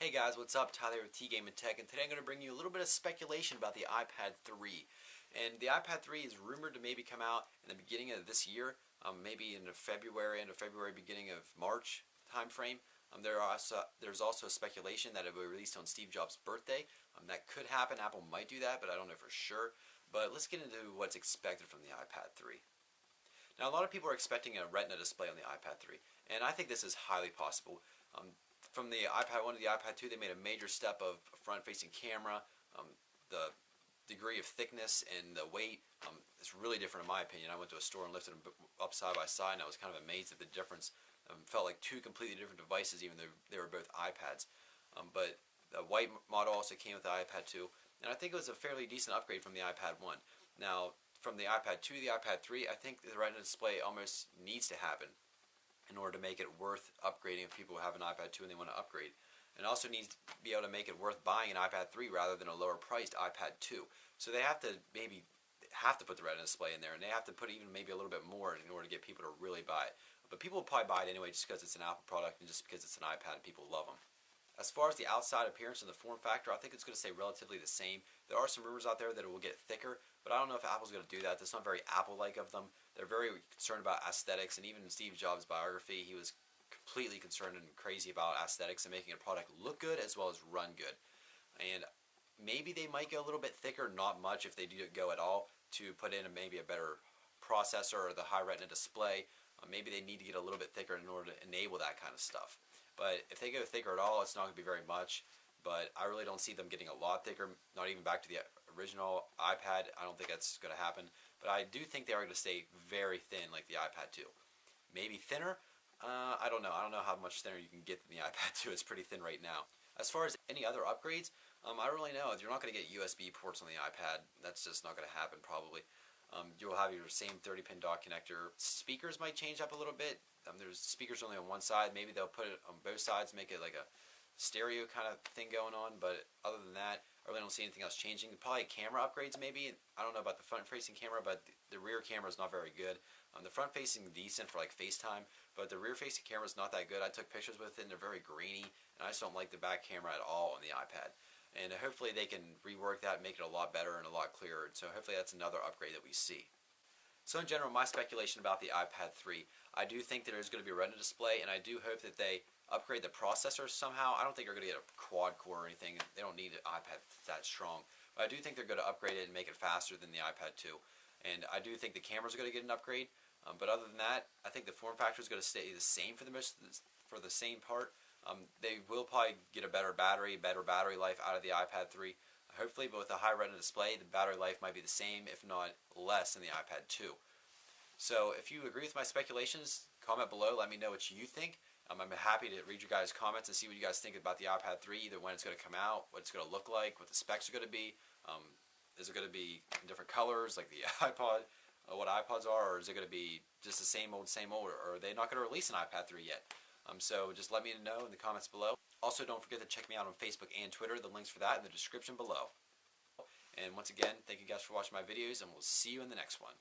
Hey guys, what's up? Tyler with T-Game and Tech, and today I'm going to bring you a little bit of speculation about the iPad 3. And the iPad 3 is rumored to maybe come out in the beginning of this year, maybe in the end of February, beginning of March time frame. There's also speculation that it will be released on Steve Jobs' birthday. That could happen. Apple might do that, but I don't know for sure. But let's get into what's expected from the iPad 3. Now, a lot of people are expecting a Retina display on the iPad 3, and I think this is highly possible. From the iPad 1 to the iPad 2, they made a major step of front-facing camera. The degree of thickness and the weight is really different in my opinion. I went to a store and lifted them up side by side, and I was kind of amazed at the difference. Felt like two completely different devices, even though they were both iPads. But the white model also came with the iPad 2, and I think it was a fairly decent upgrade from the iPad 1. Now, from the iPad 2 to the iPad 3, I think the Retina display almost needs to happen in order to make it worth upgrading if people have an iPad 2 and they want to upgrade. And it also needs to be able to make it worth buying an iPad 3 rather than a lower priced iPad 2. So they have to put the Retina display in there, and they have to put even maybe a little bit more in order to get people to really buy it. But people will probably buy it anyway just because it's an Apple product and just because it's an iPad and people love them. As far as the outside appearance and the form factor, I think it's going to stay relatively the same. There are some rumors out there that it will get thicker, but I don't know if Apple's going to do that. That's not very Apple-like of them. They're very concerned about aesthetics, and even in Steve Jobs' biography, he was completely concerned and crazy about aesthetics and making a product look good as well as run good. And maybe they might go a little bit thicker, not much if they do go at all, to put in maybe a better processor or the high Retina display. Maybe they need to get a little bit thicker in order to enable that kind of stuff. But if they go thicker at all, it's not going to be very much. But I really don't see them getting a lot thicker, not even back to the original iPad. I don't think that's going to happen. But I do think they are going to stay very thin like the iPad 2. Maybe thinner? I don't know. I don't know how much thinner you can get than the iPad 2. It's pretty thin right now. As far as any other upgrades, I don't really know. You're not going to get USB ports on the iPad. That's just not going to happen probably. You'll have your same 30-pin dock connector. Speakers might change up a little bit. There's speakers only on one side. Maybe they'll put it on both sides, make it like a stereo kind of thing going on. But other than that, I really don't see anything else changing. Probably camera upgrades maybe. I don't know about the front-facing camera, but the rear camera is not very good. The front-facing decent for like FaceTime, but the rear-facing camera is not that good. I took pictures with it and they're very grainy, and I just don't like the back camera at all on the iPad. And hopefully they can rework that and make it a lot better and a lot clearer. So hopefully that's another upgrade that we see. So in general, my speculation about the iPad 3, I do think that there's going to be a Retina display, and I do hope that they upgrade the processor somehow. I don't think they're going to get a quad core or anything. They don't need an iPad that strong. But I do think they're going to upgrade it and make it faster than the iPad 2. And I do think the cameras are going to get an upgrade. But other than that, I think the form factor is going to stay the same for the same part. They will probably get a better battery life out of the iPad 3. Hopefully, but with a high Retina display, the battery life might be the same, if not less, than the iPad 2. So if you agree with my speculations, comment below. Let me know what you think. I'm happy to read your guys' comments and see what you guys think about the iPad 3, either when it's going to come out, what it's going to look like, what the specs are going to be. Is it going to be in different colors, like the iPod, what iPods are, or is it going to be just the same old, or are they not going to release an iPad 3 yet? So just let me know in the comments below. Also, don't forget to check me out on Facebook and Twitter. The links for that in the description below. And once again, thank you guys for watching my videos, and we'll see you in the next one.